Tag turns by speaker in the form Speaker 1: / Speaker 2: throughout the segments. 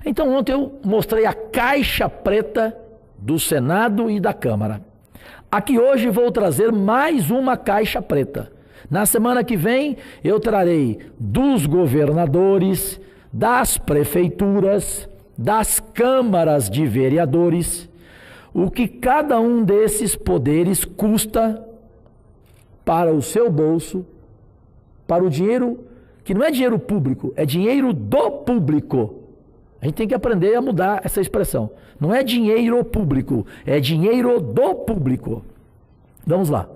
Speaker 1: Então ontem eu mostrei a caixa preta do Senado e da Câmara. Aqui hoje vou trazer mais uma caixa preta. Na semana que vem eu trarei dos governadores, das prefeituras, das câmaras de vereadores, o que cada um desses poderes custa para o seu bolso, para o dinheiro que não é dinheiro público, é dinheiro do público. A gente tem que aprender a mudar essa expressão. Não é dinheiro público, é dinheiro do público. Vamos lá.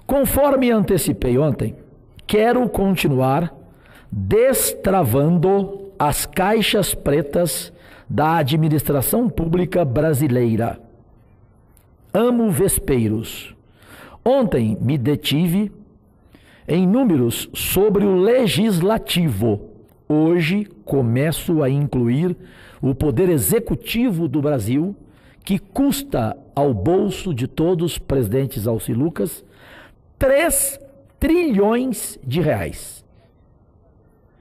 Speaker 1: Conforme antecipei ontem, quero continuar destravando as caixas pretas da administração pública brasileira. Amo vespeiros. Ontem me detive em números sobre o legislativo. Hoje começo a incluir o poder executivo do Brasil, que custa ao bolso de todos os presidentes Alci Lucas 3 trilhões de reais.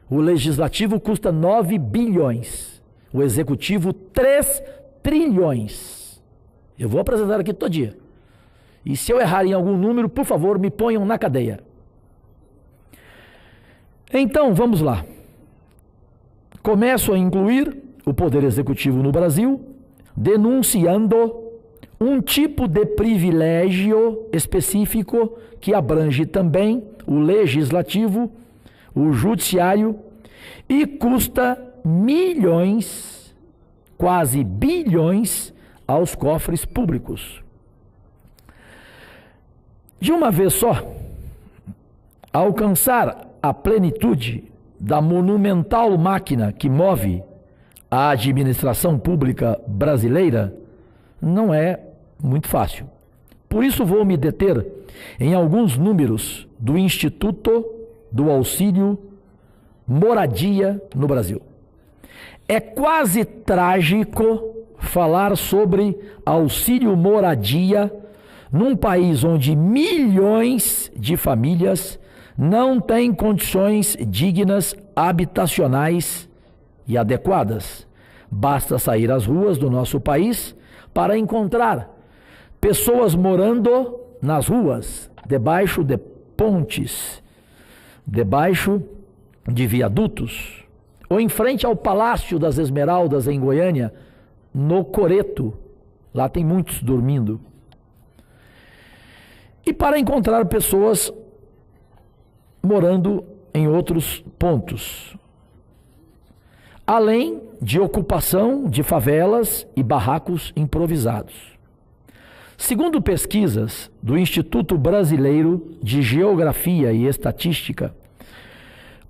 Speaker 1: O legislativo custa 9 bilhões. O executivo 3 trilhões. Eu vou apresentar aqui todo dia. E se eu errar em algum número, por favor, me ponham na cadeia. Então, vamos lá. Começo a incluir o poder executivo no Brasil, denunciando um tipo de privilégio específico que abrange também o legislativo, o judiciário e custa milhões, quase bilhões, aos cofres públicos. De uma vez só, alcançar a plenitude da monumental máquina que move a administração pública brasileira não é muito fácil. Por isso vou me deter em alguns números do Instituto do Auxílio Moradia no Brasil. É quase trágico falar sobre auxílio moradia num país onde milhões de famílias não têm condições dignas habitacionais e adequadas. Basta sair às ruas do nosso país para encontrar pessoas morando nas ruas, debaixo de pontes, debaixo de viadutos, ou em frente ao Palácio das Esmeraldas em Goiânia, no Coreto. Lá tem muitos dormindo. E para encontrar pessoas morando em outros pontos, além de ocupação de favelas e barracos improvisados. Segundo pesquisas do Instituto Brasileiro de Geografia e Estatística,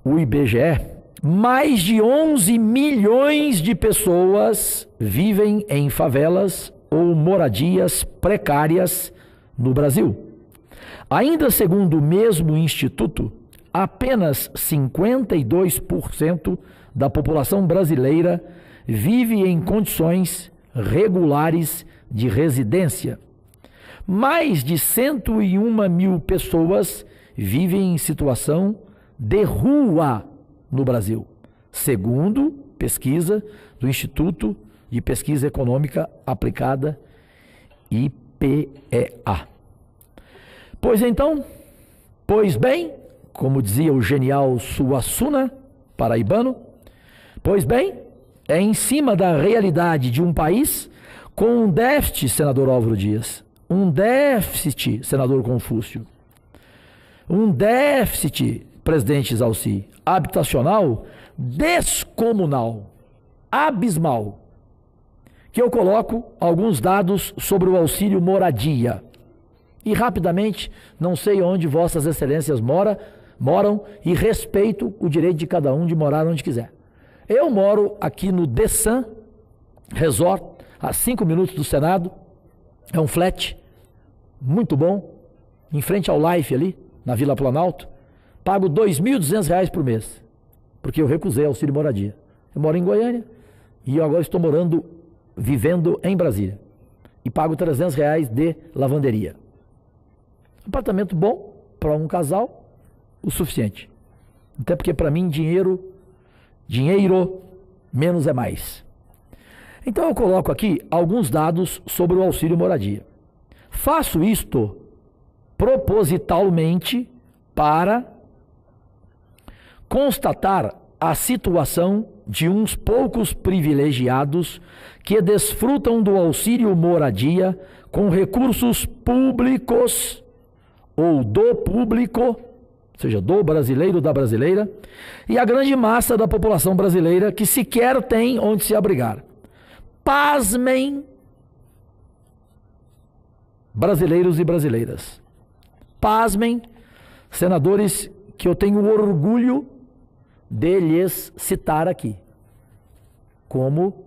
Speaker 1: o IBGE, mais de 11 milhões de pessoas vivem em favelas ou moradias precárias no Brasil. Ainda segundo o mesmo instituto, apenas 52% da população brasileira vive em condições regulares de residência. Mais de 101 mil pessoas vivem em situação de rua no Brasil, segundo pesquisa do Instituto de Pesquisa Econômica Aplicada, IPEA. Pois bem, como dizia o genial Suassuna, paraibano, pois bem, é em cima da realidade de um país com um déficit, senador Álvaro Dias, um déficit, senador Confúcio, um déficit, presidente Alci, habitacional descomunal, abismal, que eu coloco alguns dados sobre o auxílio moradia. E rapidamente, não sei onde vossas excelências moram e respeito o direito de cada um de morar onde quiser. Eu moro aqui no The Sun Resort, a 5 minutos do Senado. É um flat muito bom, em frente ao Life ali, na Vila Planalto. Pago R$ 2.200 por mês, porque eu recusei auxílio moradia. Eu moro em Goiânia e eu agora estou vivendo em Brasília. E pago R$ 300 de lavanderia. Apartamento bom para um casal, o suficiente. Até porque para mim dinheiro menos é mais. Então eu coloco aqui alguns dados sobre o auxílio moradia. Faço isto propositalmente para constatar a situação de uns poucos privilegiados que desfrutam do auxílio moradia com recursos públicos ou do público, ou seja, do brasileiro, da brasileira, e a grande massa da população brasileira que sequer tem onde se abrigar. Pasmem, brasileiros e brasileiras. Pasmem, senadores que eu tenho orgulho de lhes citar aqui, como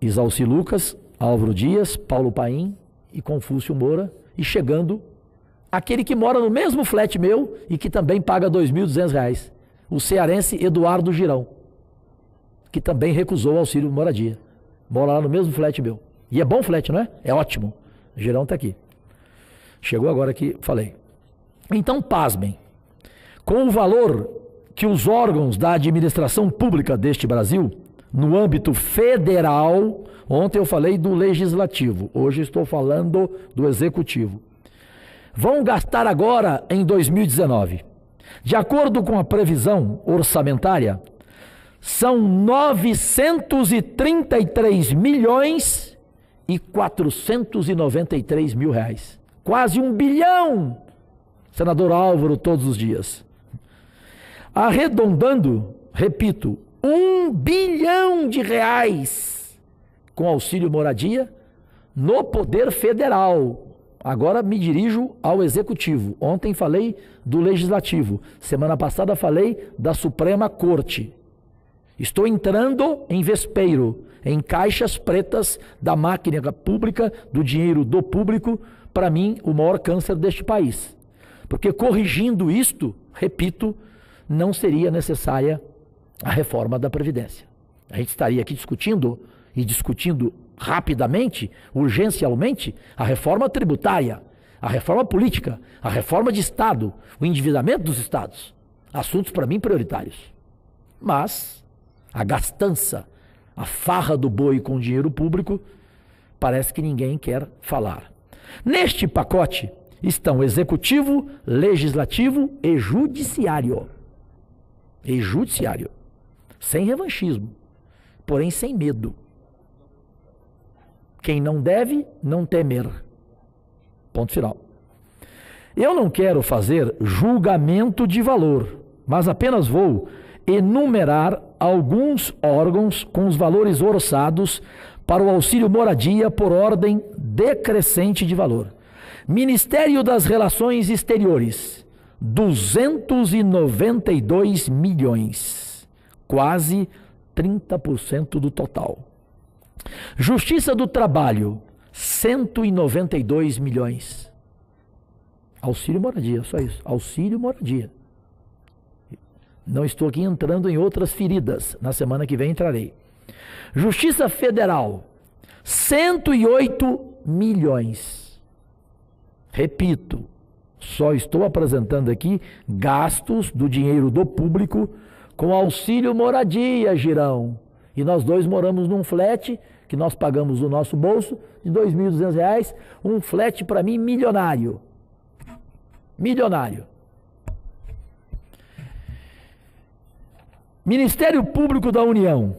Speaker 1: Isalci Lucas, Álvaro Dias, Paulo Paim e Confúcio Moura, e chegando aquele que mora no mesmo flat meu e que também paga R$ 2.200, o cearense Eduardo Girão, que também recusou o auxílio moradia. Mora lá no mesmo flat meu. E é bom flat, não é? É ótimo. O Girão está aqui. Chegou agora que falei. Então, pasmem. Com o valor que os órgãos da administração pública deste Brasil, no âmbito federal, ontem eu falei do legislativo, hoje estou falando do executivo, vão gastar agora em 2019. De acordo com a previsão orçamentária, são 933 milhões e 493 mil reais. Quase 1 bilhão, senador Álvaro, todos os dias. Arredondando, repito, 1 bilhão de reais com auxílio moradia no poder federal. Agora me dirijo ao executivo. Ontem falei do legislativo. Semana passada falei da Suprema Corte. Estou entrando em vespeiro, em caixas pretas da máquina pública, do dinheiro do público, para mim, o maior câncer deste país. Porque corrigindo isto, repito, não seria necessária a reforma da Previdência. A gente estaria aqui discutindo rapidamente, urgencialmente, a reforma tributária, a reforma política, a reforma de Estado, o endividamento dos Estados. Assuntos, para mim, prioritários. Mas a gastança, a farra do boi com dinheiro público, parece que ninguém quer falar. Neste pacote estão executivo, legislativo e judiciário. E judiciário. Sem revanchismo, porém sem medo. Quem não deve, não temer. Ponto final. Eu não quero fazer julgamento de valor, mas apenas vou enumerar alguns órgãos com os valores orçados para o auxílio moradia por ordem decrescente de valor. Ministério das Relações Exteriores, 292 milhões, quase 30% do total. Justiça do Trabalho, 192 milhões. Auxílio moradia, só isso. Auxílio moradia. Não estou aqui entrando em outras feridas. Na semana que vem entrarei. Justiça Federal, 108 milhões. Repito, só estou apresentando aqui gastos do dinheiro do público com auxílio moradia, Girão. E nós dois moramos num flat que nós pagamos do nosso bolso de R$ 2.200, um flat para mim milionário. Milionário. Ministério Público da União,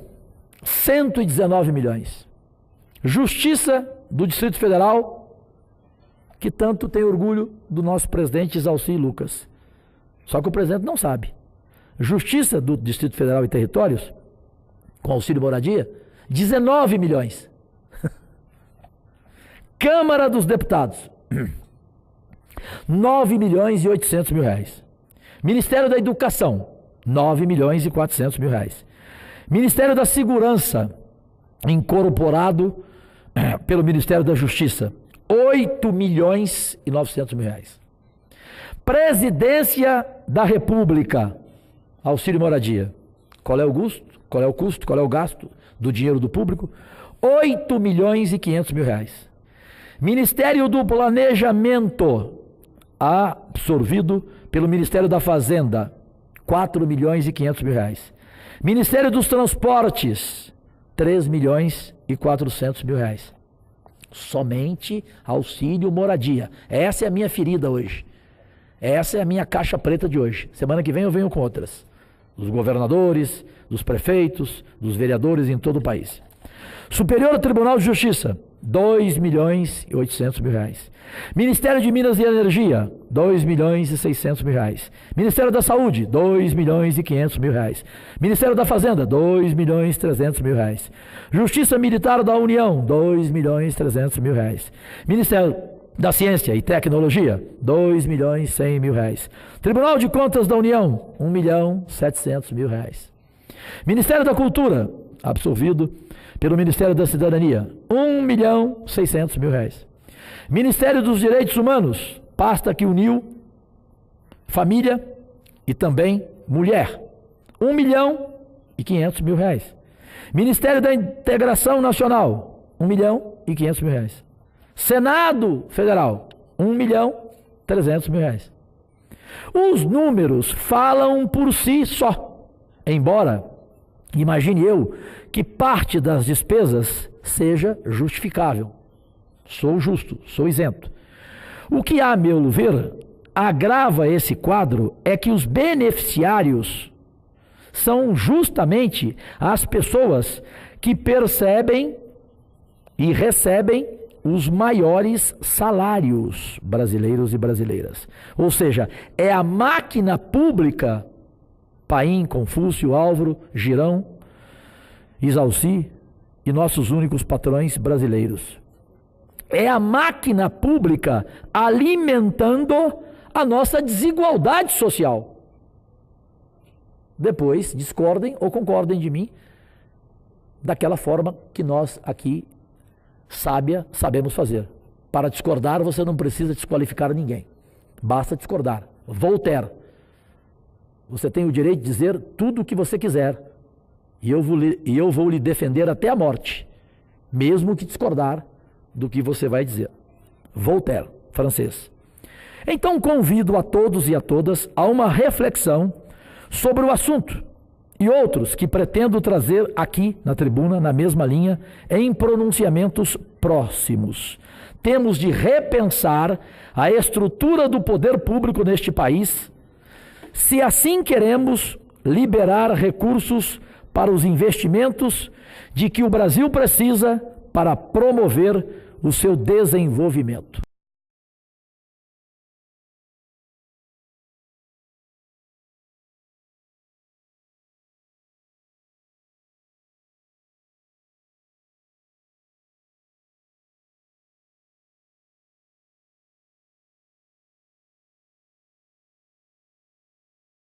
Speaker 1: 119 milhões. Justiça do Distrito Federal, que tanto tem orgulho do nosso presidente Isalci Lucas. Só que o presidente não sabe. Justiça do Distrito Federal e Territórios, com auxílio moradia, 19 milhões. Câmara dos Deputados, 9 milhões e 800 mil reais. Ministério da Educação, 9 milhões e 400 mil reais. Ministério da Segurança, incorporado pelo Ministério da Justiça, 8 milhões e 900 mil reais. Presidência da República, auxílio moradia. Qual é o custo? Qual é o custo? Qual é o gasto do dinheiro do público? 8 milhões e 500 mil reais. Ministério do Planejamento, absorvido pelo Ministério da Fazenda, 4 milhões e 500 mil reais. Ministério dos Transportes, 3.400.000 reais. Somente auxílio moradia. Essa é a minha ferida hoje. Essa é a minha caixa preta de hoje. Semana que vem eu venho com outras. Dos governadores, dos prefeitos, dos vereadores em todo o país. Superior Tribunal de Justiça, 2.800.000 reais. Ministério de Minas e Energia, 2.600.000 reais. Ministério da Saúde, 2.500.000 reais. Ministério da Fazenda, 2.300.000 reais. Justiça Militar da União, 2.300.000 reais. Ministério da Ciência e Tecnologia, 2.100.000 reais. Tribunal de Contas da União, 1.700.000 reais. Ministério da Cultura, absorvido pelo Ministério da Cidadania, 1.600.000 reais. Ministério dos Direitos Humanos, pasta que uniu família e também mulher, 1.500.000 reais. Ministério da Integração Nacional, 1.500.000 reais. Senado Federal, 1.300.000 reais. Os números falam por si só, embora, imagine eu, que parte das despesas seja justificável. Sou justo, sou isento. O que, a meu ver, agrava esse quadro é que os beneficiários são justamente as pessoas que percebem e recebem os maiores salários brasileiros e brasileiras. Ou seja, é a máquina pública, Paim, Confúcio, Álvaro, Girão, Isalci e nossos únicos patrões brasileiros. É a máquina pública alimentando a nossa desigualdade social. Depois, discordem ou concordem de mim daquela forma que nós aqui, sabemos fazer. Para discordar, você não precisa desqualificar ninguém. Basta discordar. Voltaire. Você tem o direito de dizer tudo o que você quiser. E eu vou lhe defender até a morte, mesmo que discordar do que você vai dizer. Voltaire, francês. Então convido a todos e a todas a uma reflexão sobre o assunto e outros que pretendo trazer aqui na tribuna, na mesma linha, em pronunciamentos próximos. Temos de repensar a estrutura do poder público neste país, se assim queremos liberar recursos para os investimentos de que o Brasil precisa para promover o seu desenvolvimento.